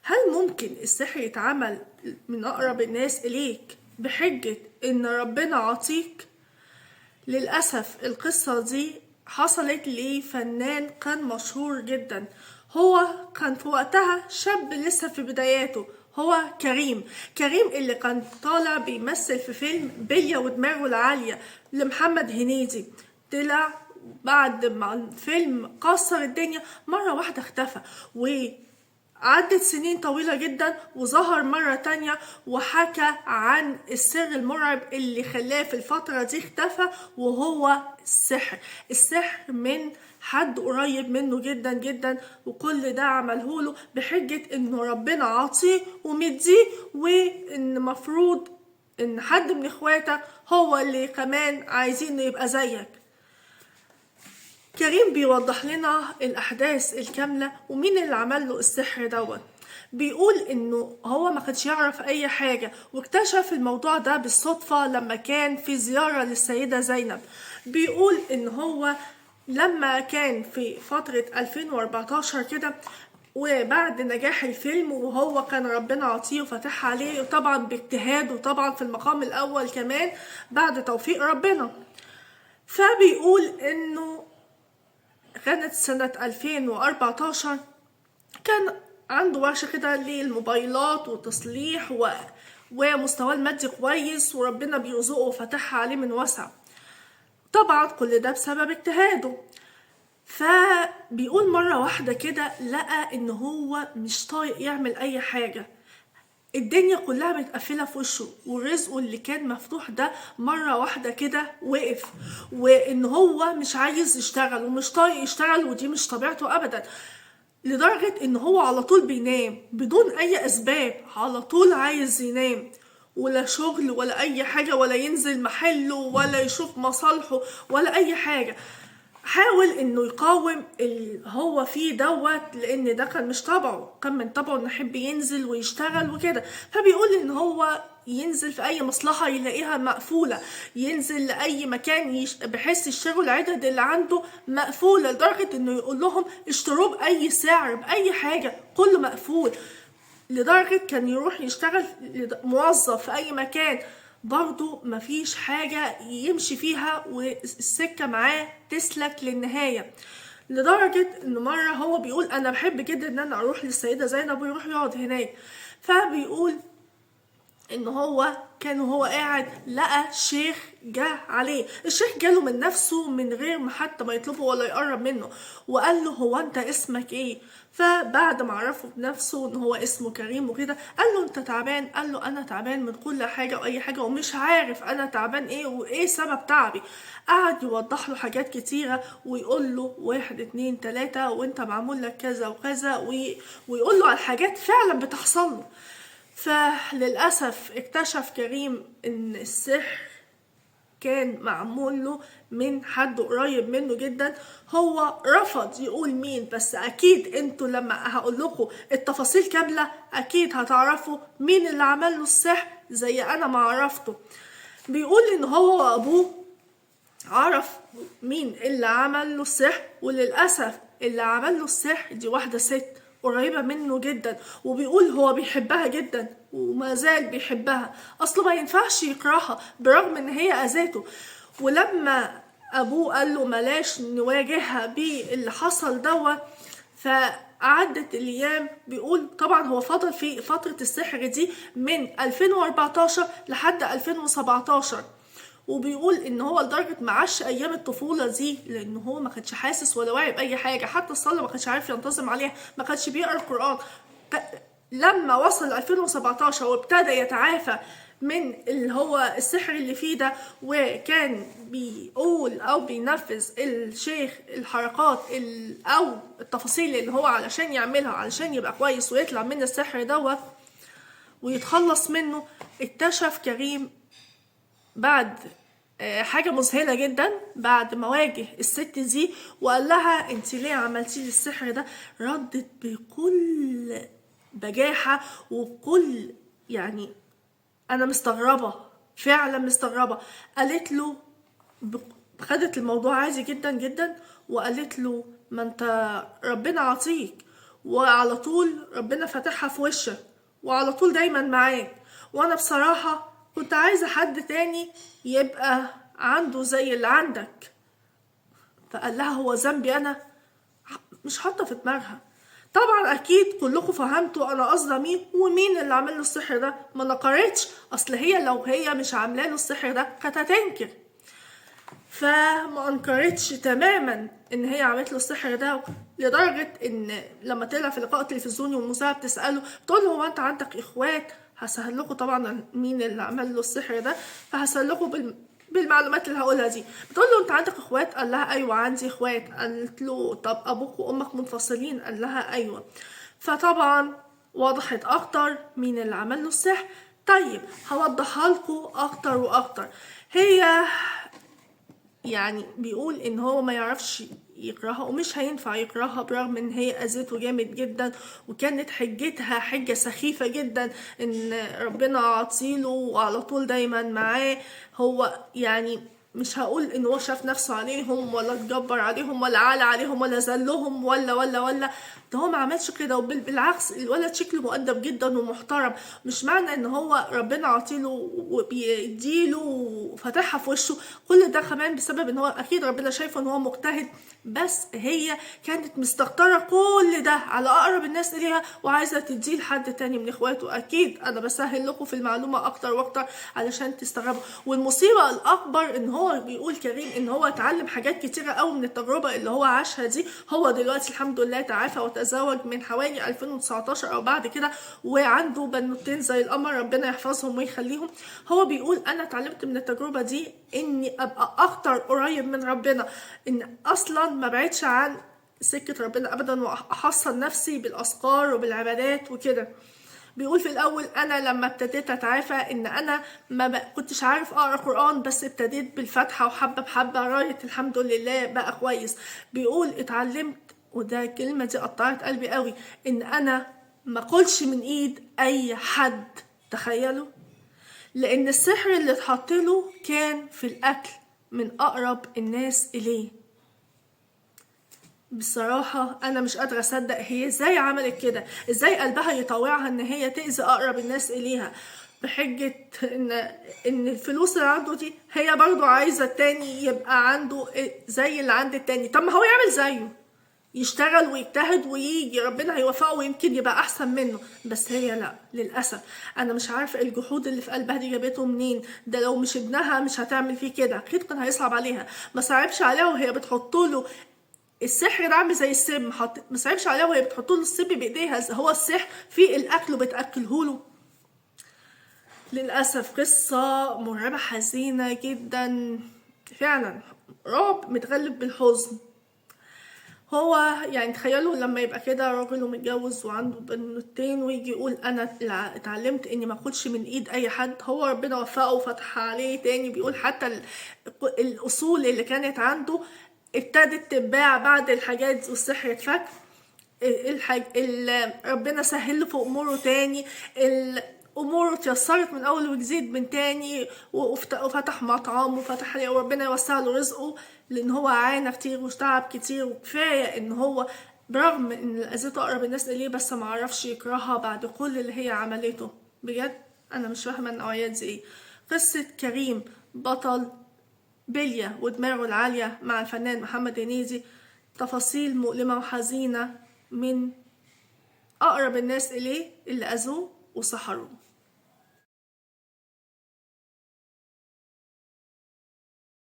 هل ممكن السحر يتعمل من أقرب الناس إليك بحجة إن ربنا عطيك؟ للأسف القصة دي حصلت لفنان كان مشهور جدا. هو كان في وقتها شاب لسه في بداياته، هو كريم اللي كان طالع بيمثل في فيلم بلية ودماغه العالية لمحمد هنيدي. طلع بعد ما الفيلم كسر الدنيا مرة واحدة اختفى، عدت سنين طويلة جدا وظهر مرة تانية وحكى عن السر المرعب اللي خلاه في الفترة دي اختفى، وهو السحر من حد قريب منه جدا جدا. وكل ده عملهوله بحجة انه ربنا عاطيه ومديه، وان مفروض ان حد من اخواته هو اللي كمان عايزين يبقى زيك. كريم بيوضح لنا الأحداث الكاملة ومين اللي عمل له السحر دوت. بيقول إنه هو ما كانش يعرف أي حاجة، واكتشف الموضوع ده بالصدفة لما كان في زيارة للسيدة زينب. بيقول إن هو لما كان في فترة 2014 كده، وبعد نجاح الفيلم وهو كان ربنا عطيه وفتح عليه طبعا باجتهاد، وطبعا في المقام الأول كمان بعد توفيق ربنا. فبيقول إنه كانت سنة 2014 كان عنده ورشة كده للموبايلات وتصليح ومستواه المادي كويس، وربنا بيرزقه وفتحها عليه من وسع. طبعا كل ده بسبب اجتهاده. فبيقول مرة واحدة كده لقى ان هو مش طايق يعمل اي حاجة، الدنيا كلها متقفلة في وشه، ورزقه اللي كان مفتوح ده مرة واحدة كده وقف، وان هو مش عايز يشتغل ومش طايق يشتغل، ودي مش طبيعته ابدا. لدرجة ان هو على طول بينام بدون اي اسباب، على طول عايز ينام، ولا شغل ولا اي حاجة، ولا ينزل محله ولا يشوف مصالحه ولا اي حاجة. حاول انه يقاوم اللي هو فيه دوت، لان ده كان مش طبعه، كان من طبعه انه يحب ينزل ويشتغل وكده. فبيقول ان هو ينزل في اي مصلحة يلاقيها مقفولة، ينزل لأي مكان بحيث يشتروا العدد اللي عنده مقفولة، لدرجة انه يقول لهم اشتروه بأي سعر بأي حاجة كله مقفول. لدرجة كان يروح يشتغل موظف في أي مكان برضو مفيش حاجة يمشي فيها والسكة معاه تسلك للنهاية. لدرجة انه مرة هو بيقول انا بحب جدا ان انا اروح للسيدة زينب ويروح يقعد هناك. فبيقول ان هو كان وهو قاعد لقى شيخ جه عليه، الشيخ جاله من نفسه من غير ما حتى ما يطلبه ولا يقرب منه، وقال له هو انت اسمك ايه؟ فبعد ما عرفه بنفسه ان هو اسمه كريم وكده، قال له انت تعبان؟ قال له انا تعبان من كل حاجة واي حاجة، ومش عارف انا تعبان ايه وايه سبب تعبي. قعد يوضح له حاجات كتيرة ويقول له 1 2 3 وانت معمول لك كذا وكذا، ويقول له على حاجات فعلا بتحصل له. فللأسف اكتشف كريم ان السحر كان معمول له من حد قريب منه جدا. هو رفض يقول مين، بس اكيد انتوا لما هقول لكم التفاصيل كاملة اكيد هتعرفوا مين اللي عمل له السحر زي انا ما عرفته. بيقول ان هو وابوه عرف مين اللي عمل له السحر، وللأسف اللي عمل له السحر دي واحدة ست قريبة منه جدا، وبيقول هو بيحبها جدا وما زال بيحبها، اصله ما ينفعش يكرهها برغم ان هي اذاته. ولما ابوه قال له ملاش نواجهها باللي حصل دوت، فعدت الايام. بيقول طبعا هو فضل في فترة السحر دي من 2014 لحد 2017، وبيقول ان هو لدرجه ما عاش ايام الطفوله دي لان هو ما كانش حاسس ولا واعي باي حاجه، حتى الصلاه ما كانش عارف ينتظم عليها، ما كانش بيقرا القران. لما وصل 2017 وابتدى يتعافى من اللي هو السحر اللي فيه ده، وكان بيقول او بينفذ الشيخ الحركات او التفاصيل اللي هو علشان يعملها علشان يبقى كويس ويطلع من السحر دوت ويتخلص منه، اكتشف كريم بعد حاجة مذهلة جدا. بعد ما واجه الست دي وقال لها انت ليه عملتي لي السحر ده، ردت بكل بجاحة وبكل يعني انا مستغربة، فعلا مستغربة. قالت له خدت الموضوع عادي جدا جدا وقالت له ما انت ربنا عطيك وعلى طول ربنا فاتحها في وشك وعلى طول دايما معاك. وانا بصراحة كنت عايزة حد تاني يبقى عنده زي اللي عندك. فقال لها هو ذنبي انا؟ مش حاطة في دماغها. طبعا اكيد كلكم فهمتوا انا قصدي مين ومين اللي عامل له السحر ده. ما نكرتش، اصل هي لو هي مش عامله له السحر ده كانت هتنكر، فما انكرتش تماما ان هي عملت له السحر ده، لدرجه ان لما طلع في لقاء تلفزيوني والمذيعه بتساله بتقول له هو انت عندك اخوات؟ هسهل لكم طبعا مين اللي عمل له السحر ده، فهسهل لكم بالمعلومات اللي هقولها دي. بتقول له انت عندك اخوات؟ قال لها ايوه عندي اخوات. قالت له طب ابوك وامك منفصلين؟ قال لها ايوه. فطبعا وضحت اكتر مين اللي عمل له السحر. طيب هوضحها لكم اكتر واكتر. هي يعني بيقول ان هو ما يعرفش يكرهها ومش هينفع يكرهها برغم ان هي اذته جامد جدا، وكانت حجتها حجة سخيفة جدا ان ربنا عطيله وعلى طول دايما معاه. هو يعني مش هقول ان هو شاف نفسه عليهم ولا اتجبر عليهم ولا عالى عليهم ولا ذلهم ولا ده هو ما عملش كده، بالعكس الولد شكله مؤدب جدا ومحترم. مش معنى ان هو ربنا عطيله وبيديله وفتحها في وشه كل ده كمان بسبب ان هو اكيد ربنا شايفه ان هو مجتهد، بس هي كانت مستكترة كل ده على اقرب الناس اليها وعايزه تديه لحد تاني من اخواته. اكيد انا بسهل لكم في المعلومه اكتر واكتر علشان تستغربوا. والمصيبه الاكبر ان هو بيقول كريم ان هو اتعلم حاجات كتيره قوي من التجربه اللي هو عاشها دي. هو دلوقتي الحمد لله تعافى وتزوج من حوالي 2019 او بعد كده، وعنده بنوتين زي القمر ربنا يحفظهم ويخليهم. هو بيقول انا اتعلمت من التجربه دي اني ابقى اكتر قريب من ربنا، ان اصلا ما بعدش عن سكه ربنا ابدا، واحصن نفسي بالاذكار وبالعبادات وكده. بيقول في الاول انا لما ابتديت اتعافى ان انا ما كنتش عارف اقرا قران، بس ابتديت بالفاتحه وحبه بحبه لغايه الحمد لله بقى كويس. بيقول اتعلمت، وده الكلمه دي قطعت قلبي قوي، ان انا ما اكلش من ايد اي حد. تخيلوا، لان السحر اللي اتحط له كان في الاكل من اقرب الناس اليه. بصراحة أنا مش قادرة أصدق هي إزاي عملت كده، إزاي قلبها يطوعها إن هي تأذي أقرب الناس إليها بحجة إن الفلوس اللي عنده دي هي برضو عايزة التاني يبقى عنده زي اللي عند التاني. طب ما هو يعمل زيه، يشتغل ويجتهد ويجي ربنا هيوفقه ويمكن يبقى احسن منه. بس هي لا، للاسف انا مش عارفه الجحود اللي في قلبها دي جابته منين. ده لو مش ابنها مش هتعمل فيه كده، اكيد كان هيصعب عليها. ما صعبش عليها وهي بتحط له السحر ده عامل زي السم، ما صعبش عليها وهي بتحط له السم بايديها. هو السحر في الاكل وبتاكله له. للاسف قصه مرعبه حزينه جدا فعلا، رعب متغلب بالحزن. هو يعني تخيلوا لما يبقى كده راجل ومتجوز وعنده بنوتين ويجي يقول انا اتعلمت اني ما اخدش من ايد اي حد. هو ربنا وفقه وفتح عليه تاني. بيقول حتى الاصول اللي كانت عنده ابتدت تتباع بعد الحاجات والسحر اتفك. ربنا سهل له في اموره تاني، اموره اتيسرت من اول وجديد من تاني، وفتح مطعم وفتح عليه وربنا يوسع له رزقه، لان هو عانى كتير وتعب كتير. وكفايه ان هو برغم ان اذيته اقرب الناس اليه بس ما عرفش يكرهها بعد كل اللي هي عملته. بجد انا مش فاهمه النوعيات دي ايه. قصه كريم بطل بلية ودماغه العالية مع الفنان محمد هنيدي، تفاصيل مؤلمة وحزينة من أقرب الناس إليه اللي أذوه وسحروه.